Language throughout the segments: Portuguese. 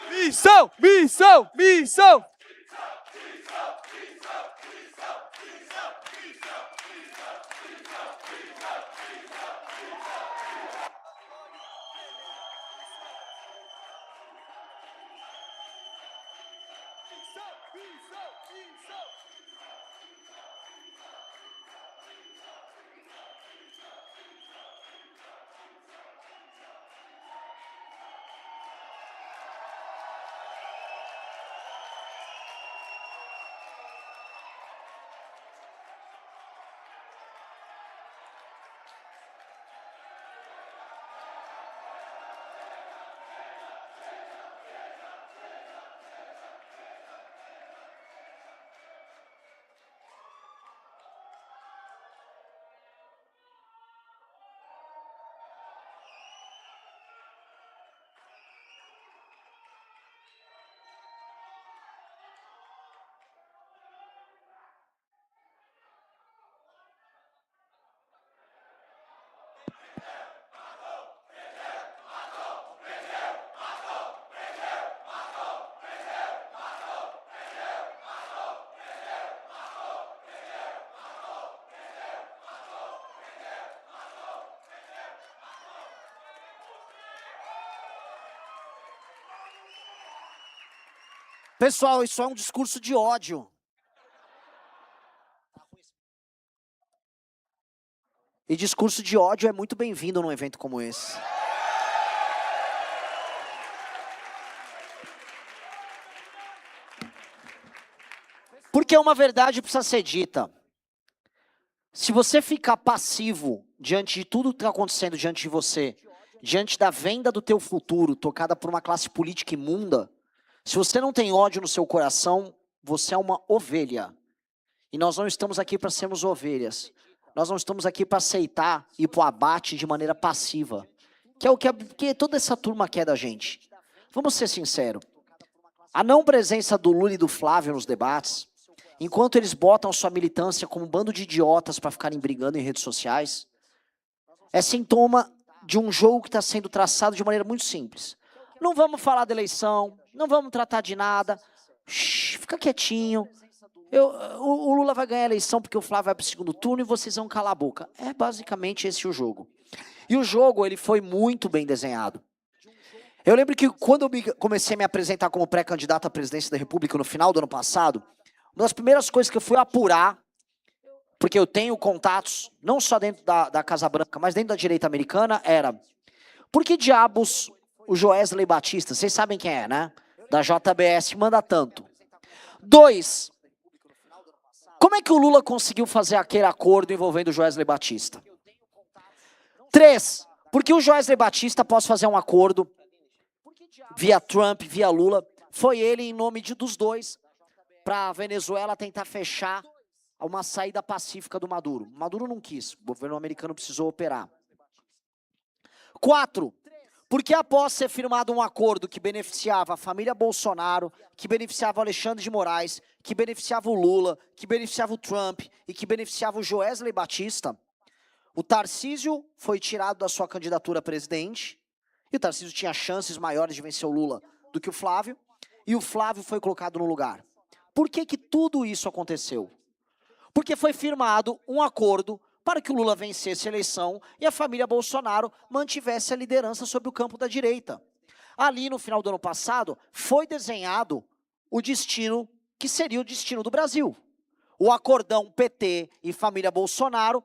Missão, missão, missão. Pessoal, isso é um discurso de ódio. E discurso de ódio é muito bem-vindo num evento como esse. Porque uma verdade precisa ser dita. Se você ficar passivo diante de tudo que está acontecendo diante de você, diante da venda do teu futuro, tocada por uma classe política imunda, se você não tem ódio no seu coração, você é uma ovelha. E nós não estamos aqui para sermos ovelhas. Nós não estamos aqui para aceitar ir para o abate de maneira passiva. Que é o que toda essa turma quer da gente. Vamos ser sinceros. A não presença do Lula e do Flávio nos debates, enquanto eles botam sua militância como um bando de idiotas para ficarem brigando em redes sociais, é sintoma de um jogo que está sendo traçado de maneira muito simples. Não vamos falar da eleição, não vamos tratar de nada, fica quietinho. O Lula vai ganhar a eleição porque o Flávio vai para o segundo turno e vocês vão calar a boca. É basicamente esse o jogo. E o jogo, ele foi muito bem desenhado. Eu lembro que quando eu comecei a me apresentar como pré-candidato à presidência da República no final do ano passado, uma das primeiras coisas que eu fui apurar, porque eu tenho contatos, não só dentro da Casa Branca, mas dentro da direita americana, era: por que diabos o Joesley Batista, vocês sabem quem é, né? Da JBS, manda tanto. 2, como é que o Lula conseguiu fazer aquele acordo envolvendo o Joesley Batista? 3, porque o Joesley Batista, após fazer um acordo via Trump, via Lula, foi ele em nome dos dois para a Venezuela tentar fechar uma saída pacífica do Maduro. O Maduro não quis, o governo americano precisou operar. 4, porque após ser firmado um acordo que beneficiava a família Bolsonaro, que beneficiava o Alexandre de Moraes, que beneficiava o Lula, que beneficiava o Trump e que beneficiava o Joesley Batista, o Tarcísio foi tirado da sua candidatura a presidente, e o Tarcísio tinha chances maiores de vencer o Lula do que o Flávio, e o Flávio foi colocado no lugar. Por que que tudo isso aconteceu? Porque foi firmado um acordo para que o Lula vencesse a eleição e a família Bolsonaro mantivesse a liderança sobre o campo da direita. Ali, no final do ano passado, foi desenhado o destino que seria o destino do Brasil. O acordão PT e família Bolsonaro,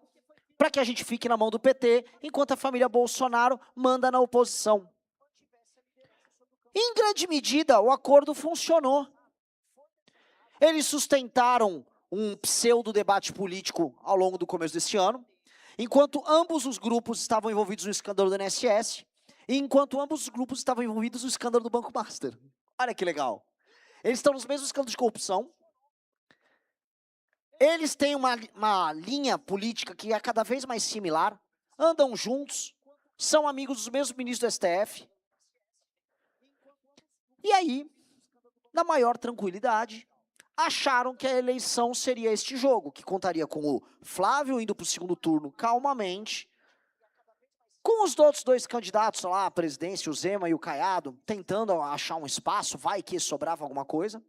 para que a gente fique na mão do PT, enquanto a família Bolsonaro manda na oposição. Em grande medida, o acordo funcionou. Eles sustentaram um pseudo-debate político ao longo do começo desse ano, enquanto ambos os grupos estavam envolvidos no escândalo do INSS, e enquanto ambos os grupos estavam envolvidos no escândalo do Banco Master. Olha que legal. Eles estão nos mesmos escândalos de corrupção, eles têm uma linha política que é cada vez mais similar, andam juntos, são amigos dos mesmos ministros do STF. E aí, na maior tranquilidade, acharam que a eleição seria este jogo, que contaria com o Flávio indo para o segundo turno calmamente, Com os outros dois candidatos lá, a presidência, o Zema e o Caiado, tentando achar um espaço, vai que sobrava alguma coisa.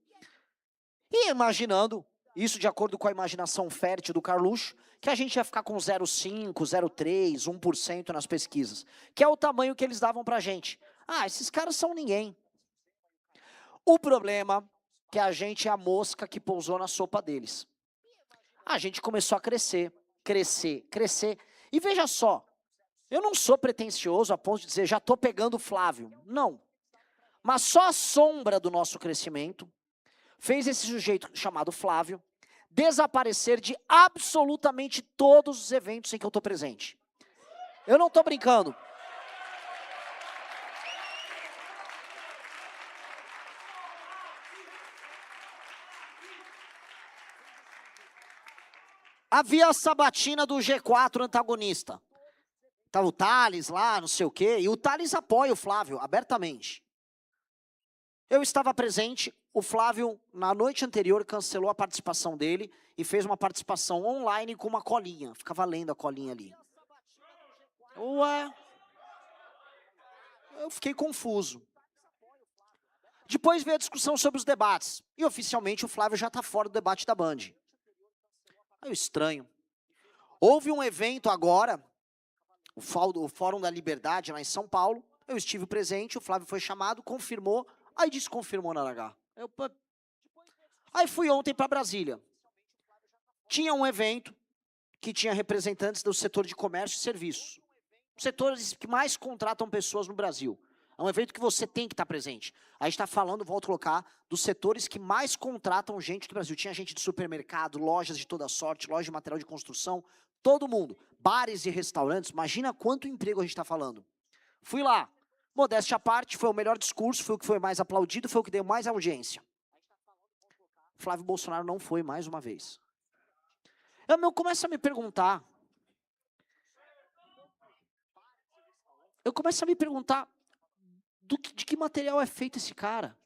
E imaginando, isso de acordo com a imaginação fértil do Carluxo, que a gente ia ficar com 0,5, 0,3, 1% nas pesquisas, que é o tamanho que eles davam pra gente. Ah, esses caras são ninguém. O problema é que a gente é a mosca que pousou na sopa deles. A gente começou a crescer, crescer, crescer. E veja só, eu não sou pretensioso a ponto de dizer, já estou pegando o Flávio. Não. Mas só a sombra do nosso crescimento fez esse sujeito chamado Flávio desaparecer de absolutamente todos os eventos em que eu estou presente. Eu não estou brincando. Havia a sabatina do G4 antagonista. Tava o Thales lá, não sei o quê, e o Thales apoia o Flávio abertamente. Eu estava presente, o Flávio, na noite anterior, cancelou a participação dele e fez uma participação online com uma colinha. Ficava lendo a colinha ali. Ué? Eu fiquei confuso. Depois veio a discussão sobre os debates. E oficialmente o Flávio já está fora do debate da Band. É estranho. Houve um evento agora, o Fórum da Liberdade lá em São Paulo. Eu estive presente, o Flávio foi chamado, confirmou, aí desconfirmou na RH. Aí fui ontem para Brasília. Tinha um evento que tinha representantes do setor de comércio e serviços. Setores que mais contratam pessoas no Brasil. É um evento que você tem que estar presente. A gente está falando, volto a colocar, dos setores que mais contratam gente do Brasil. Tinha gente de supermercado, lojas de toda sorte, loja de material de construção, todo mundo. Bares e restaurantes, imagina quanto emprego a gente está falando. Fui lá, modéstia à parte, foi o melhor discurso, foi o que foi mais aplaudido, foi o que deu mais audiência. Flávio Bolsonaro não foi mais uma vez. Eu começo a me perguntar, de que material é feito esse cara?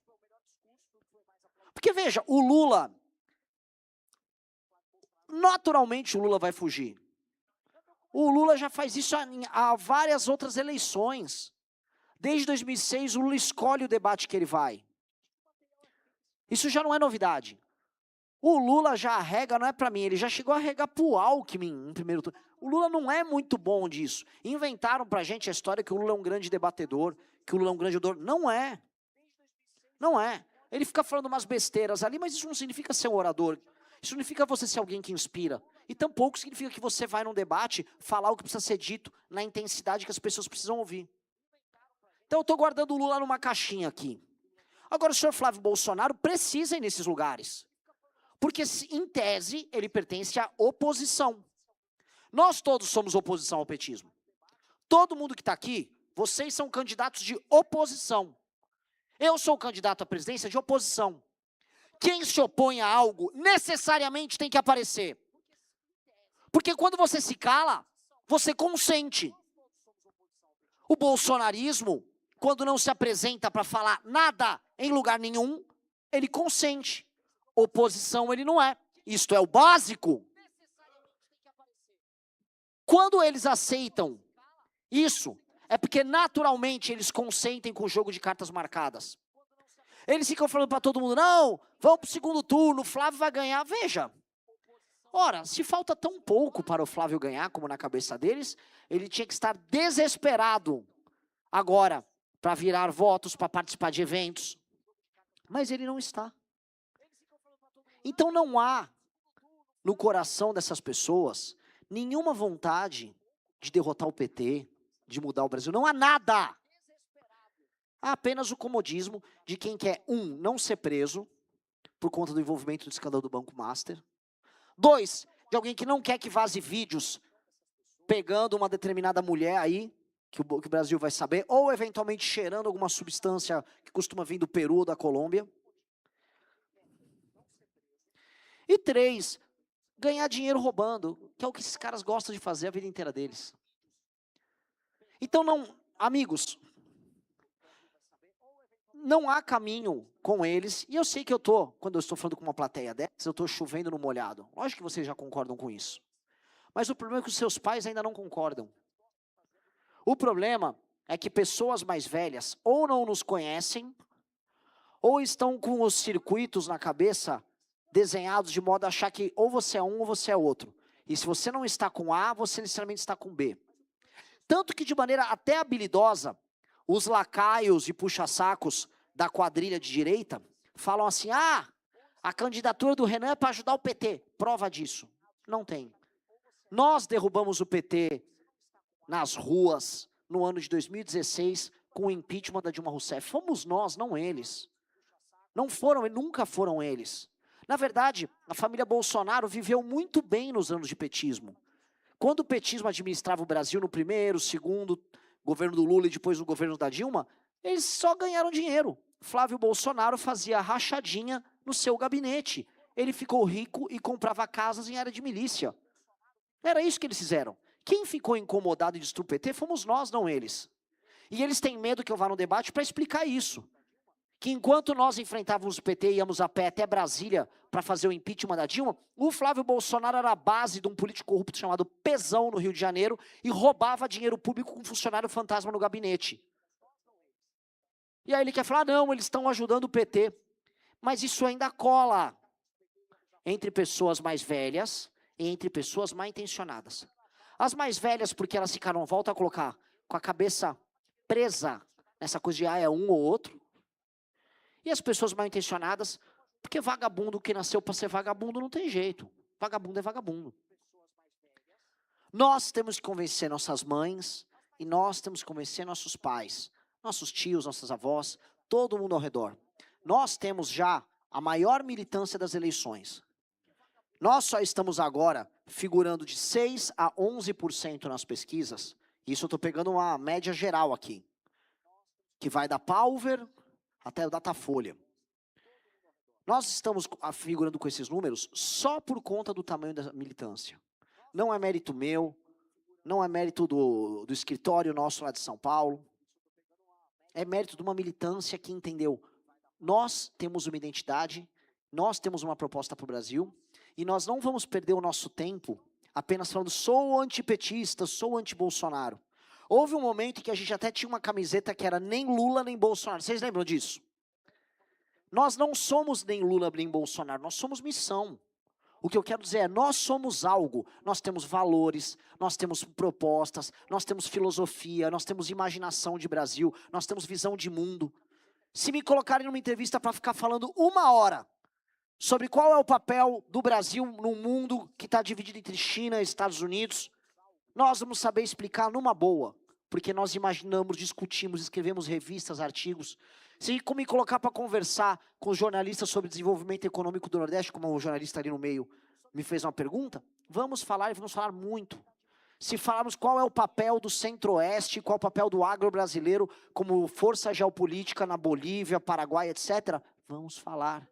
Porque veja, o Lula, naturalmente o Lula vai fugir. O Lula já faz isso há várias outras eleições. Desde 2006 o Lula escolhe o debate que ele vai. Isso já não é novidade. O Lula já arrega, não é pra mim, ele já chegou a arregar pro Alckmin no primeiro turno. O Lula não é muito bom disso. Inventaram pra gente a história que o Lula é um grande debatedor, que o Lula é um grande orador. Não é. Não é. Ele fica falando umas besteiras ali, mas isso não significa ser um orador. Isso não significa você ser alguém que inspira. E tampouco significa que você vai num debate falar o que precisa ser dito na intensidade que as pessoas precisam ouvir. Então eu estou guardando o Lula numa caixinha aqui. Agora o senhor Flávio Bolsonaro precisa ir nesses lugares. Porque, em tese, ele pertence à oposição. Nós todos somos oposição ao petismo. Todo mundo que está aqui, vocês são candidatos de oposição. Eu sou candidato à presidência de oposição. Quem se opõe a algo, necessariamente tem que aparecer. Porque quando você se cala, você consente. O bolsonarismo, quando não se apresenta para falar nada em lugar nenhum, ele consente. Oposição ele não é. Isto é o básico. Quando eles aceitam isso, é porque naturalmente eles consentem com o jogo de cartas marcadas. Eles ficam falando para todo mundo, não, vamos para o segundo turno, o Flávio vai ganhar. Veja, ora, se falta tão pouco para o Flávio ganhar, como na cabeça deles, ele tinha que estar desesperado agora para virar votos, para participar de eventos. Mas ele não está. Então não há, no coração dessas pessoas, nenhuma vontade de derrotar o PT, de mudar o Brasil. Não há nada. Há apenas o comodismo de quem quer, não ser preso, por conta do envolvimento do escândalo do Banco Master. 2, de alguém que não quer que vaze vídeos pegando uma determinada mulher aí, que o Brasil vai saber, ou eventualmente cheirando alguma substância que costuma vir do Peru ou da Colômbia. E 3, ganhar dinheiro roubando, que é o que esses caras gostam de fazer a vida inteira deles. Então amigos, não há caminho com eles, e eu sei que quando eu estou falando com uma plateia dessas, eu estou chovendo no molhado. Lógico que vocês já concordam com isso. Mas o problema é que os seus pais ainda não concordam. O problema é que pessoas mais velhas ou não nos conhecem, ou estão com os circuitos na cabeça desenhados de modo a achar que ou você é um ou você é outro. E se você não está com A, você necessariamente está com B. Tanto que de maneira até habilidosa, os lacaios e puxa-sacos da quadrilha de direita falam assim, a candidatura do Renan é para ajudar o PT. Prova disso. Não tem. Nós derrubamos o PT nas ruas no ano de 2016 com o impeachment da Dilma Rousseff. Fomos nós, não eles. Não foram e nunca foram eles. Na verdade, a família Bolsonaro viveu muito bem nos anos de petismo. Quando o petismo administrava o Brasil no primeiro, segundo governo do Lula e depois no governo da Dilma, eles só ganharam dinheiro. Flávio Bolsonaro fazia rachadinha no seu gabinete. Ele ficou rico e comprava casas em área de milícia. Era isso que eles fizeram. Quem ficou incomodado e destruiu o PT fomos nós, não eles. E eles têm medo que eu vá no debate para explicar isso. Que enquanto nós enfrentávamos o PT e íamos a pé até Brasília para fazer o impeachment da Dilma, o Flávio Bolsonaro era a base de um político corrupto chamado Pezão no Rio de Janeiro e roubava dinheiro público com um funcionário fantasma no gabinete. E aí ele quer falar, não, eles estão ajudando o PT. Mas isso ainda cola entre pessoas mais velhas e entre pessoas mal intencionadas. As mais velhas, porque elas ficaram, volta a colocar, com a cabeça presa nessa coisa de é um ou outro. E as pessoas mal intencionadas, porque vagabundo que nasceu para ser vagabundo não tem jeito. Vagabundo é vagabundo. Nós temos que convencer nossas mães e nós temos que convencer nossos pais, nossos tios, nossas avós, todo mundo ao redor. Nós temos já a maior militância das eleições. Nós só estamos agora figurando de 6 a 11% nas pesquisas. Isso eu estou pegando uma média geral aqui. Que vai da Palver até o Datafolha. Nós estamos figurando com esses números só por conta do tamanho da militância. Não é mérito meu, não é mérito do escritório nosso lá de São Paulo. É mérito de uma militância que entendeu, nós temos uma identidade, nós temos uma proposta para o Brasil, e nós não vamos perder o nosso tempo apenas falando, sou antipetista, sou anti-Bolsonaro. Houve um momento em que a gente até tinha uma camiseta que era nem Lula nem Bolsonaro. Vocês lembram disso? Nós não somos nem Lula nem Bolsonaro, nós somos missão. O que eu quero dizer é, nós somos algo, nós temos valores, nós temos propostas, nós temos filosofia, nós temos imaginação de Brasil, nós temos visão de mundo. Se me colocarem numa entrevista para ficar falando 1 hora sobre qual é o papel do Brasil num mundo que está dividido entre China e Estados Unidos, nós vamos saber explicar numa boa, porque nós imaginamos, discutimos, escrevemos revistas, artigos. Se me colocar para conversar com os jornalistas sobre desenvolvimento econômico do Nordeste, como um jornalista ali no meio me fez uma pergunta, vamos falar e vamos falar muito. Se falarmos qual é o papel do Centro-Oeste, qual é o papel do agro brasileiro como força geopolítica na Bolívia, Paraguai, etc., vamos falar.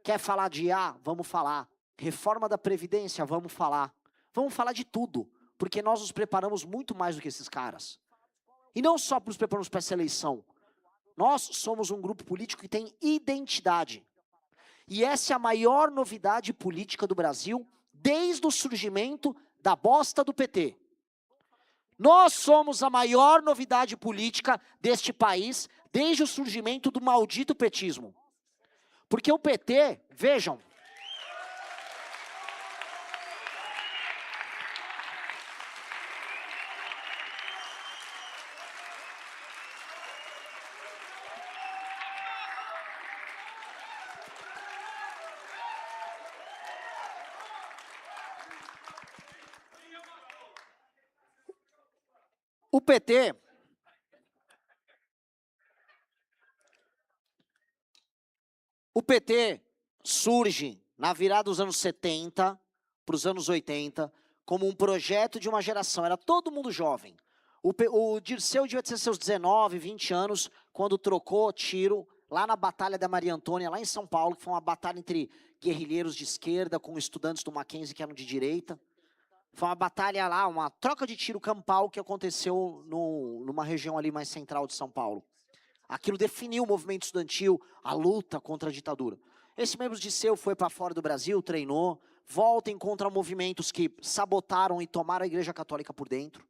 Quer falar de vamos falar. Reforma da Previdência, vamos falar. Vamos falar de tudo, porque nós nos preparamos muito mais do que esses caras. E não só nos preparamos para essa eleição. Nós somos um grupo político que tem identidade. E essa é a maior novidade política do Brasil desde o surgimento da bosta do PT. Nós somos a maior novidade política deste país desde o surgimento do maldito petismo. Porque o PT, vejam, o PT surge na virada dos anos 70 para os anos 80 como um projeto de uma geração, era todo mundo jovem. O Dirceu devia ter seus 19, 20 anos, quando trocou tiro lá na Batalha da Maria Antônia, lá em São Paulo, que foi uma batalha entre guerrilheiros de esquerda com estudantes do Mackenzie que eram de direita. Foi uma batalha lá, uma troca de tiro campal que aconteceu numa região ali mais central de São Paulo. Aquilo definiu o movimento estudantil, a luta contra a ditadura. Esse membro de Dirceu foi para fora do Brasil, treinou, volta e encontra movimentos que sabotaram e tomaram a Igreja Católica por dentro.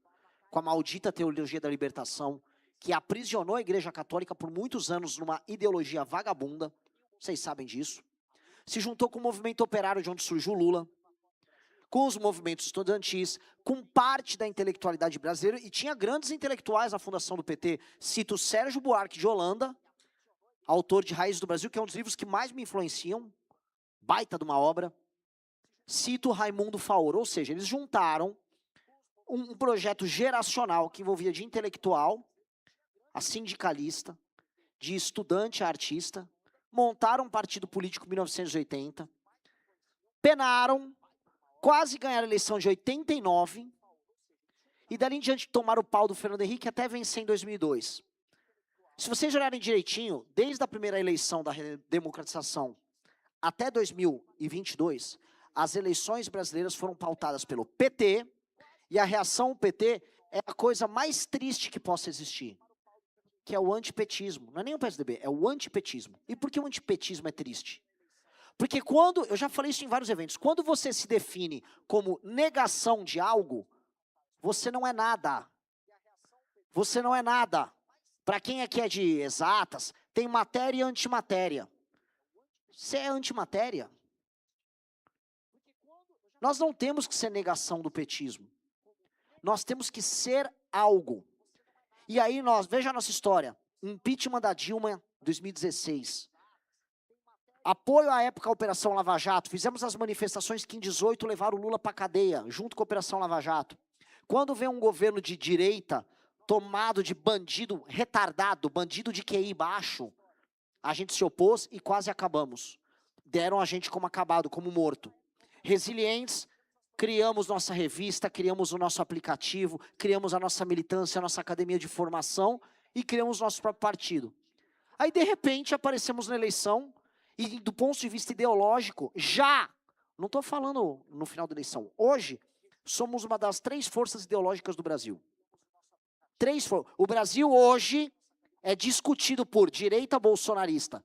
com a maldita teologia da libertação, que aprisionou a Igreja Católica por muitos anos numa ideologia vagabunda, vocês sabem disso. Se juntou com o movimento operário de onde surgiu o Lula, com os movimentos estudantis, com parte da intelectualidade brasileira, e tinha grandes intelectuais na fundação do PT. Cito Sérgio Buarque de Holanda, autor de Raízes do Brasil, que é um dos livros que mais me influenciam, baita de uma obra. Cito Raimundo Faoro, ou seja, eles juntaram um projeto geracional que envolvia de intelectual a sindicalista, de estudante a artista, montaram um partido político em 1980, penaram, quase ganharam a eleição de 89, e dali em diante tomaram o pau do Fernando Henrique até vencer em 2002. Se vocês olharem direitinho, desde a primeira eleição da redemocratização até 2022, as eleições brasileiras foram pautadas pelo PT, e a reação ao PT é a coisa mais triste que possa existir, que é o antipetismo. Não é nem o PSDB, é o antipetismo. E por que o antipetismo é triste? Porque quando, eu já falei isso em vários eventos, quando você se define como negação de algo, você não é nada. Você não é nada. Para quem aqui é de exatas, tem matéria e antimatéria. Você é antimatéria? Nós não temos que ser negação do petismo. Nós temos que ser algo. E aí veja a nossa história. Impeachment da Dilma, 2016. Apoio à época à Operação Lava Jato. Fizemos as manifestações que em 18 levaram o Lula para a cadeia, junto com a Operação Lava Jato. Quando vem um governo de direita, tomado de bandido retardado, bandido de QI baixo, a gente se opôs e quase acabamos. Deram a gente como acabado, como morto. Resilientes, criamos nossa revista, criamos o nosso aplicativo, criamos a nossa militância, a nossa academia de formação e criamos nosso próprio partido. Aí, de repente, aparecemos na eleição e, do ponto de vista ideológico, não estou falando no final da eleição, hoje, somos uma das 3 forças ideológicas do Brasil. O Brasil hoje é discutido por direita bolsonarista,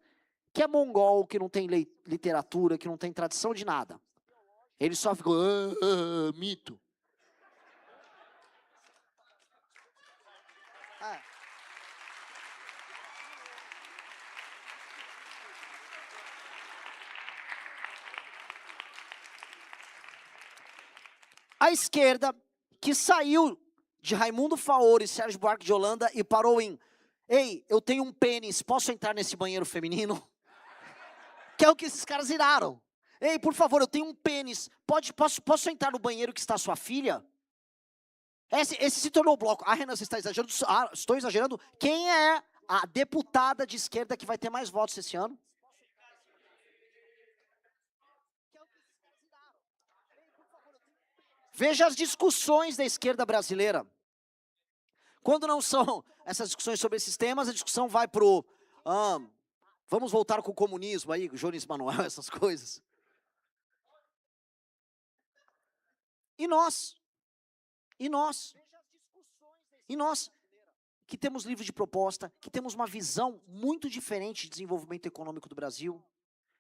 que é mongol, que não tem literatura, que não tem tradição de nada. Ele só ficou, mito. A esquerda, que saiu de Raimundo Faoro e Sérgio Buarque de Holanda e parou em, ei, eu tenho um pênis, posso entrar nesse banheiro feminino? Que é o que esses caras viraram. Ei, por favor, eu tenho um pênis, posso entrar no banheiro que está sua filha? Esse se tornou o bloco. Ah, Renan, você está exagerando? Estou exagerando? Quem é a deputada de esquerda que vai ter mais votos esse ano? Veja as discussões da esquerda brasileira. Quando não são essas discussões sobre esses temas, a discussão vai pro vamos voltar com o comunismo aí, Jones Manuel, essas coisas. E nós, que temos livro de proposta, que temos uma visão muito diferente de desenvolvimento econômico do Brasil,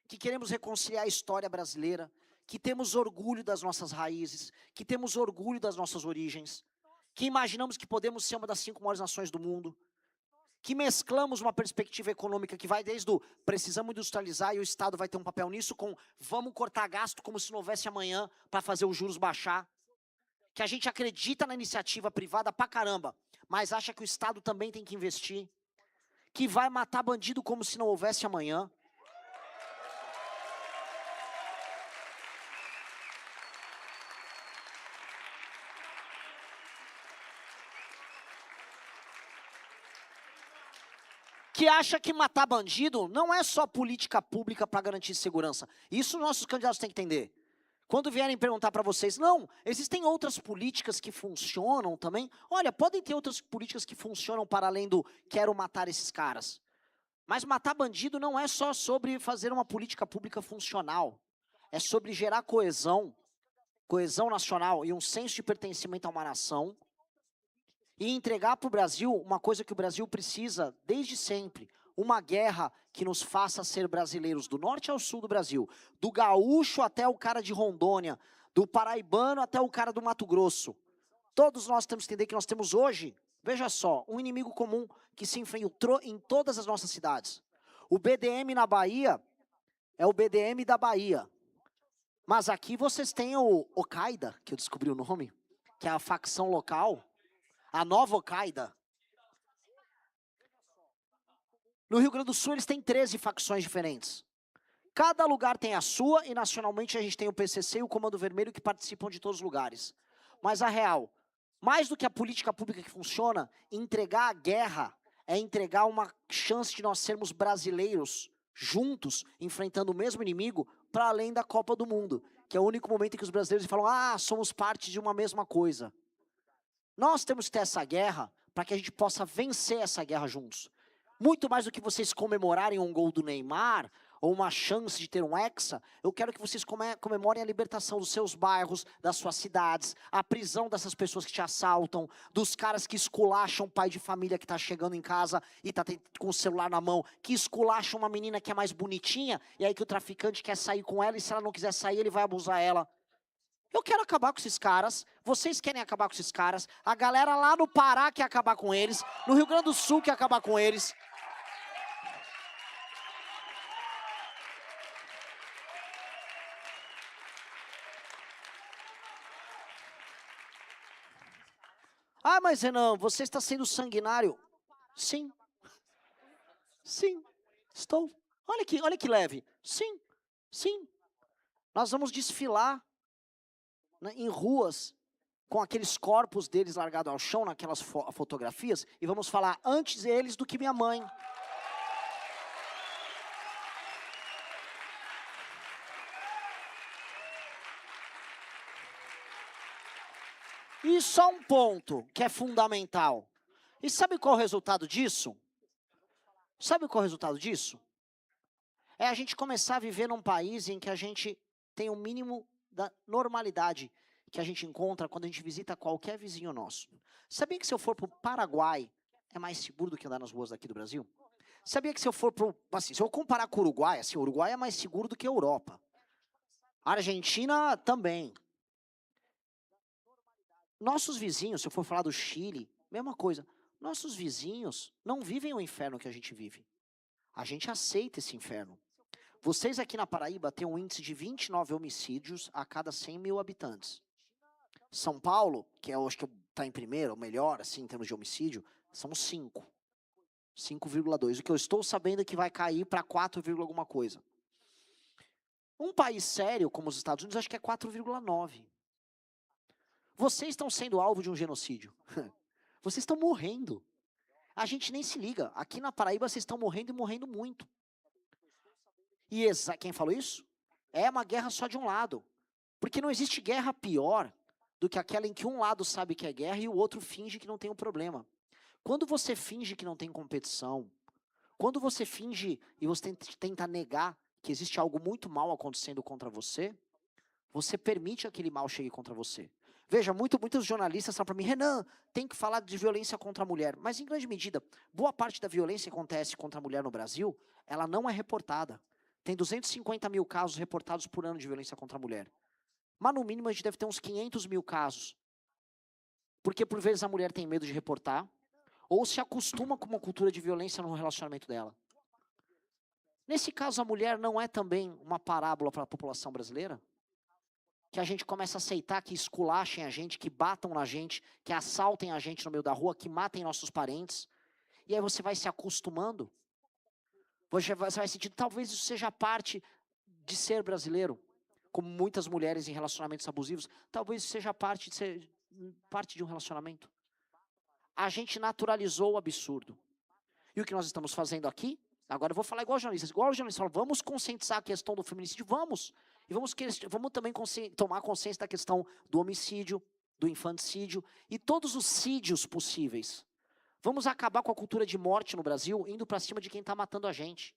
que queremos reconciliar a história brasileira, que temos orgulho das nossas raízes, que temos orgulho das nossas origens, que imaginamos que podemos ser uma das 5 maiores nações do mundo, que mesclamos uma perspectiva econômica que vai desde o precisamos industrializar e o Estado vai ter um papel nisso, com vamos cortar gasto como se não houvesse amanhã para fazer os juros baixar, que a gente acredita na iniciativa privada pra caramba, mas acha que o Estado também tem que investir, que vai matar bandido como se não houvesse amanhã. Que acha que matar bandido não é só política pública para garantir segurança. Isso nossos candidatos têm que entender. Quando vierem perguntar para vocês, não, existem outras políticas que funcionam também? Olha, podem ter outras políticas que funcionam para além do quero matar esses caras. Mas matar bandido não é só sobre fazer uma política pública funcional. É sobre gerar coesão nacional e um senso de pertencimento a uma nação, e entregar para o Brasil uma coisa que o Brasil precisa desde sempre, uma guerra que nos faça ser brasileiros do norte ao sul do Brasil, do gaúcho até o cara de Rondônia, do paraibano até o cara do Mato Grosso. Todos nós temos que entender que nós temos hoje, veja só, um inimigo comum que se infiltrou em todas as nossas cidades. O BDM na Bahia é o BDM da Bahia. Mas aqui vocês têm o Al-Qaeda, que eu descobri o nome, que é a facção local, a nova Al-Qaeda. No Rio Grande do Sul eles têm 13 facções diferentes. Cada lugar tem a sua e nacionalmente a gente tem o PCC e o Comando Vermelho que participam de todos os lugares. Mas a real, mais do que a política pública que funciona, entregar a guerra é entregar uma chance de nós sermos brasileiros juntos, enfrentando o mesmo inimigo, para além da Copa do Mundo, que é o único momento em que os brasileiros falam, somos parte de uma mesma coisa. Nós temos que ter essa guerra para que a gente possa vencer essa guerra juntos. Muito mais do que vocês comemorarem um gol do Neymar, ou uma chance de ter um hexa, eu quero que vocês comemorem a libertação dos seus bairros, das suas cidades, a prisão dessas pessoas que te assaltam, dos caras que esculacham o pai de família que está chegando em casa e está com o celular na mão, que esculacham uma menina que é mais bonitinha, e aí que o traficante quer sair com ela, e se ela não quiser sair, ele vai abusar ela. Eu quero acabar com esses caras, vocês querem acabar com esses caras, a galera lá no Pará quer acabar com eles, no Rio Grande do Sul quer acabar com eles. Mas Renan, você está sendo sanguinário. Sim. Sim, estou. Olha que leve. Sim, sim. Nós vamos desfilar em ruas com aqueles corpos deles largados ao chão, naquelas fotografias, e vamos falar antes eles do que minha mãe. E só um ponto que é fundamental. E sabe qual é o resultado disso? Sabe qual é o resultado disso? É a gente começar a viver num país em que a gente tem o mínimo da normalidade que a gente encontra quando a gente visita qualquer vizinho nosso. Sabia que se eu for para o Paraguai, é mais seguro do que andar nas ruas daqui do Brasil? Sabia que se eu for para assim, se eu comparar com o Uruguai, assim, o Uruguai é mais seguro do que a Europa. A Argentina também. Nossos vizinhos, se eu for falar do Chile, mesma coisa. Nossos vizinhos não vivem o inferno que a gente vive. A gente aceita esse inferno. Vocês aqui na Paraíba têm um índice de 29 homicídios a cada 100 mil habitantes. São Paulo, que eu acho que está em primeiro, ou melhor, assim, em termos de homicídio, são 5. 5,2. O que eu estou sabendo é que vai cair para 4, alguma coisa. Um país sério, como os Estados Unidos, acho que é 4,9. Vocês estão sendo alvo de um genocídio. Vocês estão morrendo. A gente nem se liga. Aqui na Paraíba vocês estão morrendo e morrendo muito. E quem falou isso? É uma guerra só de um lado. Porque não existe guerra pior do que aquela em que um lado sabe que é guerra e o outro finge que não tem um problema. Quando você finge que não tem competição, quando você finge e você tenta negar que existe algo muito mal acontecendo contra você, você permite que aquele mal chegue contra você. Veja, muitos jornalistas falam para mim, Renan, tem que falar de violência contra a mulher. Mas, em grande medida, boa parte da violência que acontece contra a mulher no Brasil, ela não é reportada. Tem 250 mil casos reportados por ano de violência contra a mulher. Mas, no mínimo, a gente deve ter uns 500 mil casos. Porque, por vezes, a mulher tem medo de reportar, ou se acostuma com uma cultura de violência no relacionamento dela. Nesse caso, a mulher não é também uma parábola para a população brasileira? Que a gente começa a aceitar que esculachem a gente, que batam na gente, que assaltem a gente no meio da rua, que matem nossos parentes. E aí você vai se acostumando. Você vai sentir, talvez isso seja parte de ser brasileiro. Como muitas mulheres em relacionamentos abusivos, talvez isso seja parte de um relacionamento. A gente naturalizou o absurdo. E o que nós estamos fazendo aqui? Agora eu vou falar igual os jornalistas falam, vamos conscientizar a questão do feminicídio, vamos. E vamos também tomar consciência da questão do homicídio, do infanticídio e todos os sídios possíveis. Vamos acabar com a cultura de morte no Brasil, indo para cima de quem está matando a gente.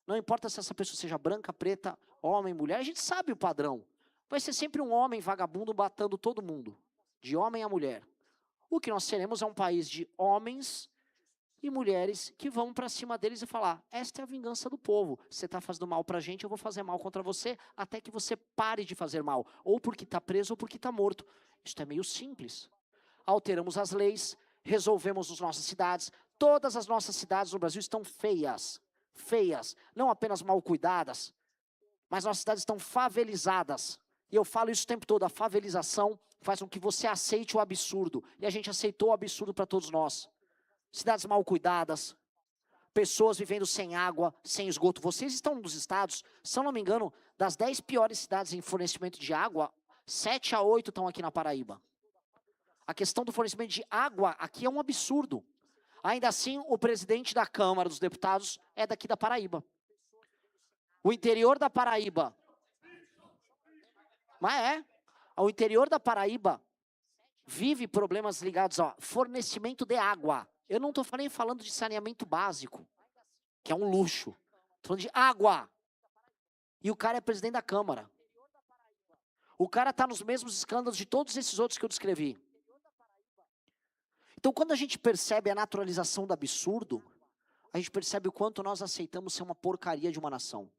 Não importa se essa pessoa seja branca, preta, homem, mulher, a gente sabe o padrão. Vai ser sempre um homem vagabundo matando todo mundo, de homem a mulher. O que nós seremos é um país de homens e mulheres que vão para cima deles e falar, esta é a vingança do povo, você está fazendo mal para a gente, eu vou fazer mal contra você, até que você pare de fazer mal, ou porque está preso ou porque está morto. Isso é meio simples. alteramos as leis, resolvemos as nossas cidades. Todas as nossas cidades no Brasil estão feias. Feias. Não apenas mal cuidadas, mas nossas cidades estão favelizadas. E eu falo isso o tempo todo, a favelização faz com que você aceite o absurdo. E a gente aceitou o absurdo para todos nós. Cidades mal cuidadas, pessoas vivendo sem água, sem esgoto. Vocês estão nos estados, se eu não me engano, das 10 piores cidades em fornecimento de água, 7 a 8 estão aqui na Paraíba. A questão do fornecimento de água aqui é um absurdo. Ainda assim, o presidente da Câmara dos Deputados é daqui da Paraíba. O interior da Paraíba. Mas o interior da Paraíba vive problemas ligados a fornecimento de água. Eu não estou nem falando de saneamento básico, que é um luxo. Estou falando de água. E o cara é presidente da Câmara. O cara está nos mesmos escândalos de todos esses outros que eu descrevi. Então, quando a gente percebe a naturalização do absurdo, a gente percebe o quanto nós aceitamos ser uma porcaria de uma nação.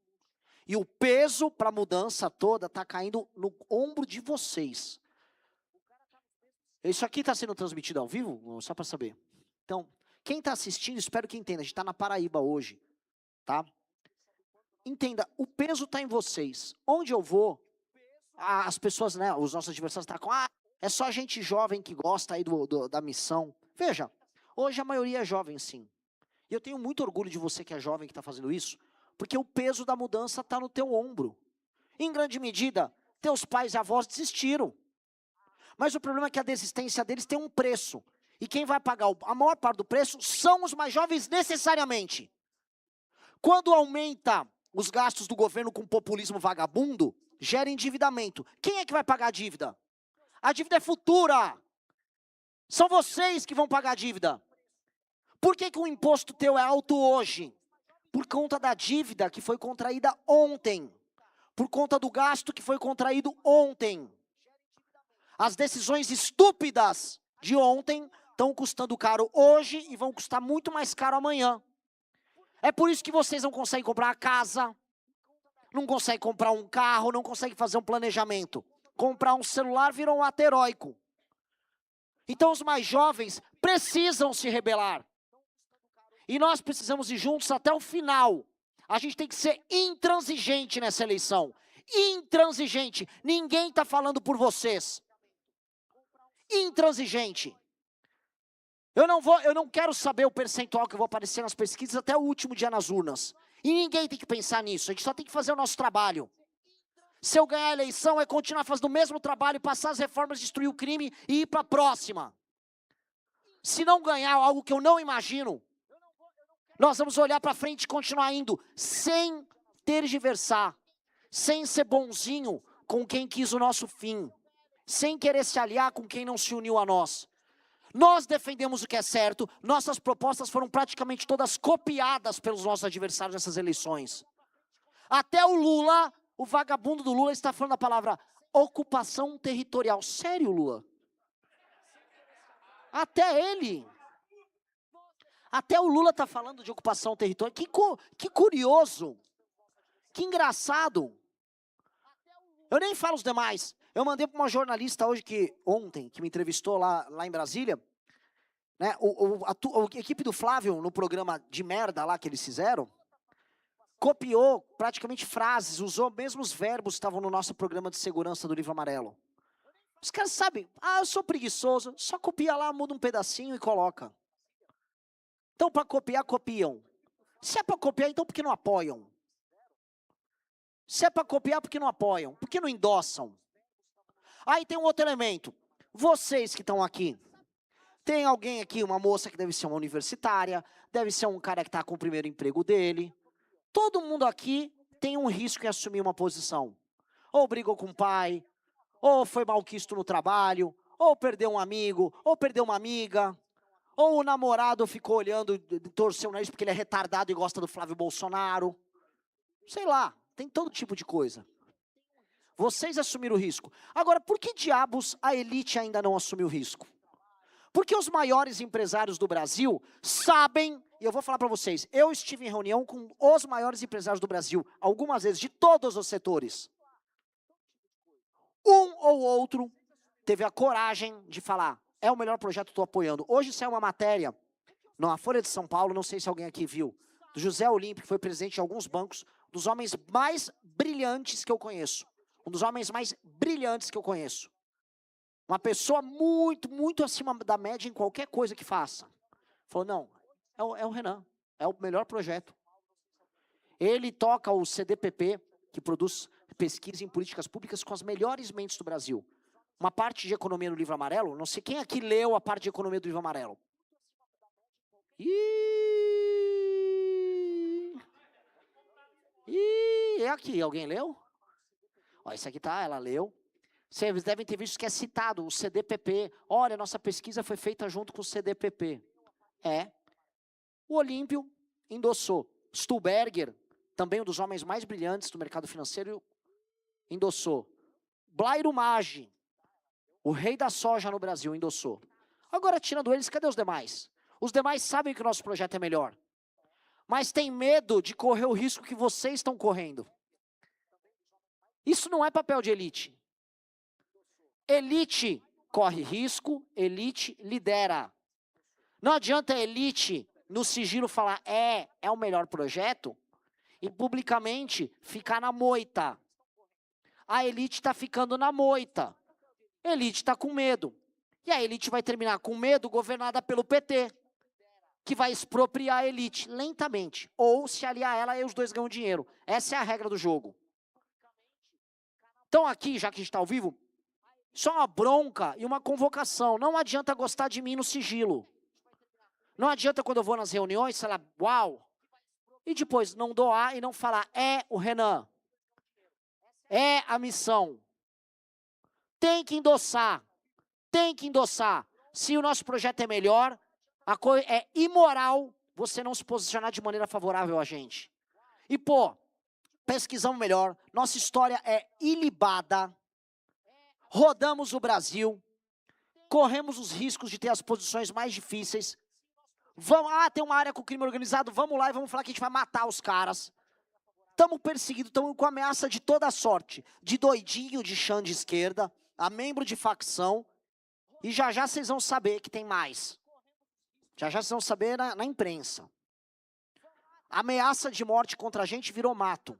E o peso para a mudança toda está caindo no ombro de vocês. Isso aqui está sendo transmitido ao vivo? Só para saber. Então, quem está assistindo, espero que entenda. A gente está na Paraíba hoje, tá? Entenda, o peso está em vocês. Onde eu vou, as pessoas, né, os nossos adversários estão com, é só gente jovem que gosta aí da missão. Veja, hoje a maioria é jovem, sim. E eu tenho muito orgulho de você que é jovem, que está fazendo isso, porque o peso da mudança está no teu ombro. Em grande medida, teus pais e avós desistiram. Mas o problema é que a desistência deles tem um preço. E quem vai pagar a maior parte do preço são os mais jovens necessariamente. Quando aumenta os gastos do governo com populismo vagabundo, gera endividamento. Quem é que vai pagar a dívida? A dívida é futura. São vocês que vão pagar a dívida. Por que o imposto teu é alto hoje? Por conta da dívida que foi contraída ontem. Por conta do gasto que foi contraído ontem. As decisões estúpidas de ontem estão custando caro hoje e vão custar muito mais caro amanhã. É por isso que vocês não conseguem comprar a casa, não conseguem comprar um carro, não conseguem fazer um planejamento. Comprar um celular virou um ato heróico. Então os mais jovens precisam se rebelar. E nós precisamos ir juntos até o final. A gente tem que ser intransigente nessa eleição. Intransigente. Ninguém está falando por vocês. Intransigente. Eu não quero saber o percentual que eu vou aparecer nas pesquisas até o último dia nas urnas. E ninguém tem que pensar nisso. A gente só tem que fazer o nosso trabalho. Se eu ganhar a eleição, é continuar fazendo o mesmo trabalho, passar as reformas, destruir o crime e ir para a próxima. Se não ganhar algo que eu não imagino, nós vamos olhar para frente e continuar indo, sem tergiversar, sem ser bonzinho com quem quis o nosso fim, sem querer se aliar com quem não se uniu a nós. Nós defendemos o que é certo, nossas propostas foram praticamente todas copiadas pelos nossos adversários nessas eleições. Até o Lula, o vagabundo do Lula, está falando a palavra ocupação territorial. Sério, Lula? Até ele. Até o Lula está falando de ocupação territorial. Que curioso. Que engraçado. Eu nem falo os demais. Eu mandei para uma jornalista ontem, que me entrevistou lá em Brasília, né, a equipe do Flávio, no programa de merda lá que eles fizeram, copiou praticamente frases, usou mesmo os verbos que estavam no nosso programa de segurança do Livro Amarelo. Os caras sabem, eu sou preguiçoso, só copia lá, muda um pedacinho e coloca. Então, para copiar, copiam. Se é para copiar, então por que não apoiam? Se é para copiar, por que não apoiam? Por que não endossam? Aí tem um outro elemento. Vocês que estão aqui, tem alguém aqui, uma moça que deve ser uma universitária, deve ser um cara que está com o primeiro emprego dele. Todo mundo aqui tem um risco em assumir uma posição. Ou brigou com o pai, ou foi malquisto no trabalho, ou perdeu um amigo, ou perdeu uma amiga, ou o namorado ficou olhando, torceu o nariz porque ele é retardado e gosta do Flávio Bolsonaro. Sei lá, tem todo tipo de coisa. Vocês assumiram o risco. Agora, por que diabos a elite ainda não assumiu o risco? Porque os maiores empresários do Brasil sabem, e eu vou falar para vocês, eu estive em reunião com os maiores empresários do Brasil, algumas vezes, de todos os setores. Um ou outro teve a coragem de falar, é o melhor projeto, estou apoiando. Hoje saiu uma matéria na Folha de São Paulo, não sei se alguém aqui viu, do José Olímpio, que foi presidente de alguns bancos, dos homens mais brilhantes que eu conheço. Um dos homens mais brilhantes que eu conheço. Uma pessoa muito, muito acima da média em qualquer coisa que faça. Falou, não, é o Renan, é o melhor projeto. Ele toca o CDPP, que produz pesquisa em políticas públicas com as melhores mentes do Brasil. Uma parte de economia no livro amarelo, não sei quem aqui leu a parte de economia do livro amarelo. É aqui, alguém leu? Ó, esse aqui tá, ela leu. Vocês devem ter visto que é citado, o CDPP. Olha, nossa pesquisa foi feita junto com o CDPP. O Olímpio endossou. Stuberger, também um dos homens mais brilhantes do mercado financeiro, endossou. Blairo Maggi, o rei da soja no Brasil, endossou. Agora, tirando eles, cadê os demais? Os demais sabem que o nosso projeto é melhor. Mas tem medo de correr o risco que vocês estão correndo. Isso não é papel de elite. Elite corre risco, elite lidera. Não adianta a elite no sigilo falar é o melhor projeto e publicamente ficar na moita. A elite está ficando na moita. A elite está com medo. E a elite vai terminar com medo governada pelo PT, que vai expropriar a elite lentamente. Ou se aliar a ela e os dois ganham dinheiro. Essa é a regra do jogo. Então aqui, já que a gente está ao vivo, só uma bronca e uma convocação. Não adianta gostar de mim no sigilo. Não adianta quando eu vou nas reuniões falar, uau, e depois não doar e não falar, é o Renan. É a missão. Tem que endossar. Tem que endossar. Se o nosso projeto é melhor, é imoral você não se posicionar de maneira favorável a gente. E, pô, pesquisamos melhor. Nossa história é ilibada. Rodamos o Brasil. Corremos os riscos de ter as posições mais difíceis. Tem uma área com crime organizado, vamos lá e vamos falar que a gente vai matar os caras. Estamos perseguidos, estamos com ameaça de toda sorte. De doidinho, de chão de esquerda, a membro de facção. E já já vocês vão saber que tem mais. Já já vocês vão saber na imprensa. A ameaça de morte contra a gente virou mato.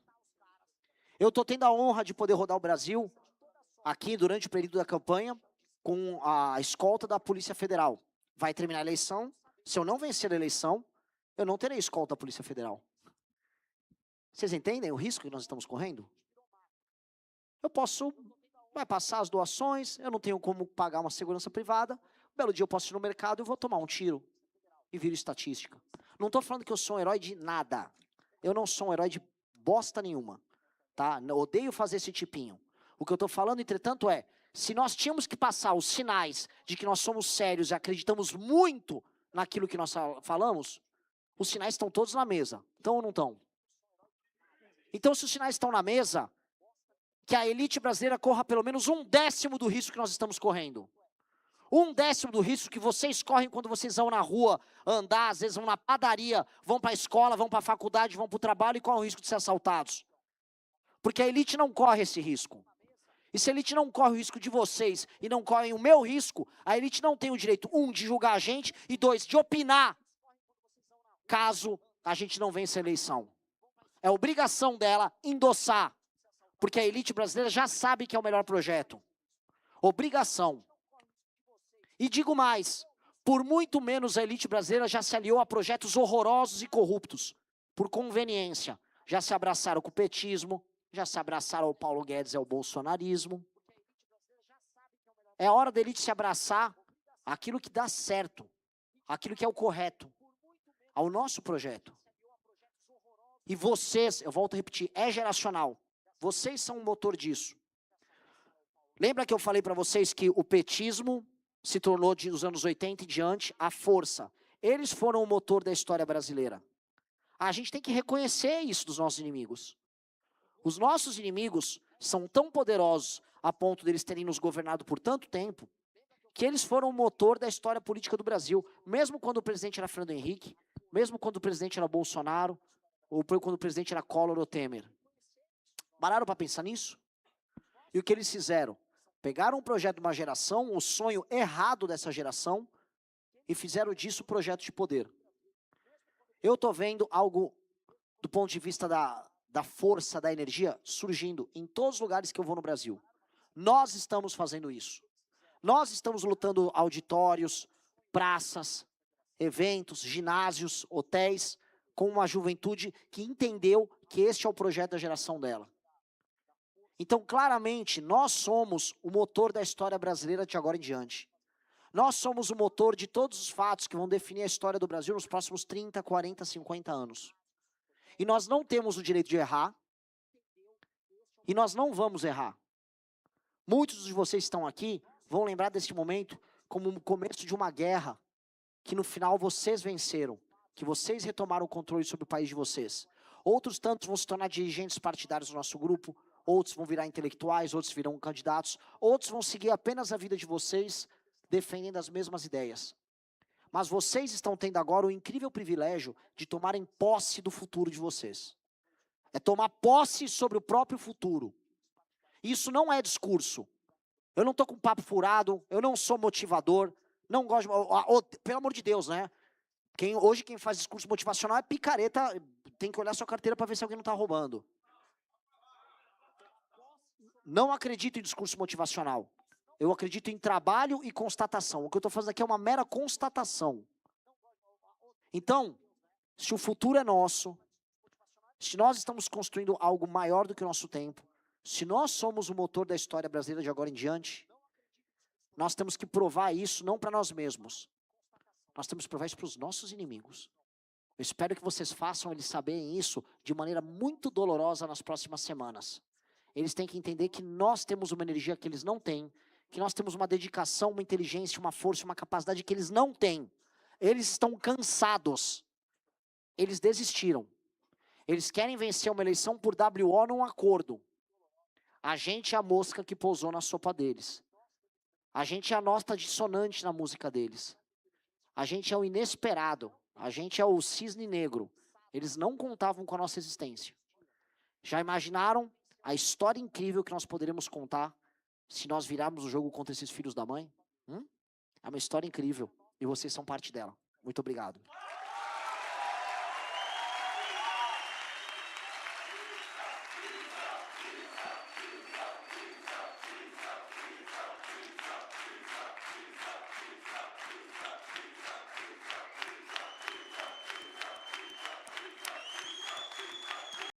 Eu estou tendo a honra de poder rodar o Brasil, aqui durante o período da campanha, com a escolta da Polícia Federal. Vai terminar a eleição. Se eu não vencer a eleição, eu não terei escolta da Polícia Federal. Vocês entendem o risco que nós estamos correndo? Eu posso passar as doações, eu não tenho como pagar uma segurança privada, um belo dia eu posso ir no mercado e vou tomar um tiro e viro estatística. Não estou falando que eu sou um herói de nada. Eu não sou um herói de bosta nenhuma. Tá? Odeio fazer esse tipinho. O que eu estou falando, entretanto, é, se nós tínhamos que passar os sinais de que nós somos sérios e acreditamos muito naquilo que nós falamos, os sinais estão todos na mesa. Estão ou não estão? Então, se os sinais estão na mesa, que a elite brasileira corra pelo menos 1/10 do risco que nós estamos correndo. 1/10 do risco que vocês correm quando vocês vão na rua andar, às vezes vão na padaria, vão para a escola, vão para a faculdade, vão para o trabalho e correm o risco de ser assaltados. Porque a elite não corre esse risco. E se a elite não corre o risco de vocês e não corre o meu risco, a elite não tem o direito, 1, de julgar a gente e 2, de opinar caso a gente não vença a eleição. É obrigação dela endossar, porque a elite brasileira já sabe que é o melhor projeto. Obrigação. E digo mais, por muito menos a elite brasileira já se aliou a projetos horrorosos e corruptos, por conveniência. Já se abraçaram com o petismo, já se abraçaram ao Paulo Guedes e ao bolsonarismo. É hora da elite se abraçar àquilo que dá certo, aquilo que é o correto, ao nosso projeto. E vocês, eu volto a repetir, é geracional. Vocês são o motor disso. Lembra que eu falei para vocês que o petismo se tornou, dos anos 80 em diante, a força. Eles foram o motor da história brasileira. A gente tem que reconhecer isso dos nossos inimigos. Os nossos inimigos são tão poderosos a ponto deles terem nos governado por tanto tempo, que eles foram o motor da história política do Brasil. Mesmo quando o presidente era Fernando Henrique, mesmo quando o presidente era Bolsonaro, ou quando o presidente era Collor ou Temer. Pararam para pensar nisso? E o que eles fizeram? Pegaram um projeto de uma geração, o sonho errado dessa geração, e fizeram disso projeto de poder. Eu estou vendo algo do ponto de vista da força, da energia, surgindo em todos os lugares que eu vou no Brasil. Nós estamos fazendo isso. Nós estamos lutando auditórios, praças, eventos, ginásios, hotéis, com uma juventude que entendeu que este é o projeto da geração dela. Então, claramente, nós somos o motor da história brasileira de agora em diante. Nós somos o motor de todos os fatos que vão definir a história do Brasil nos próximos 30, 40, 50 anos. E nós não temos o direito de errar. E nós não vamos errar. Muitos de vocês que estão aqui vão lembrar deste momento como o começo de uma guerra, que no final vocês venceram, que vocês retomaram o controle sobre o país de vocês. Outros tantos vão se tornar dirigentes partidários do nosso grupo, outros vão virar intelectuais, outros virão candidatos, outros vão seguir apenas a vida de vocês, defendendo as mesmas ideias. Mas vocês estão tendo agora o incrível privilégio de tomarem posse do futuro de vocês. É tomar posse sobre o próprio futuro. Isso não é discurso. Eu não estou com papo furado, eu não sou motivador, não gosto de... Pelo amor de Deus, né? Hoje quem faz discurso motivacional é picareta, tem que olhar sua carteira para ver se alguém não está roubando. Não acredito em discurso motivacional. Eu acredito em trabalho e constatação. O que eu estou fazendo aqui é uma mera constatação. Então, se o futuro é nosso, se nós estamos construindo algo maior do que o nosso tempo, se nós somos o motor da história brasileira de agora em diante, nós temos que provar isso não para nós mesmos. Nós temos que provar isso para os nossos inimigos. Eu espero que vocês façam eles saberem isso de maneira muito dolorosa nas próximas semanas. Eles têm que entender que nós temos uma energia que eles não têm, que nós temos uma dedicação, uma inteligência, uma força, uma capacidade que eles não têm. Eles estão cansados. Eles desistiram. Eles querem vencer uma eleição por WO num acordo. A gente é a mosca que pousou na sopa deles. A gente é a nota dissonante na música deles. A gente é o inesperado. A gente é o cisne negro. Eles não contavam com a nossa existência. Já imaginaram a história incrível que nós poderemos contar se nós virarmos o jogo contra esses filhos da mãe? É uma história incrível. E vocês são parte dela. Muito obrigado.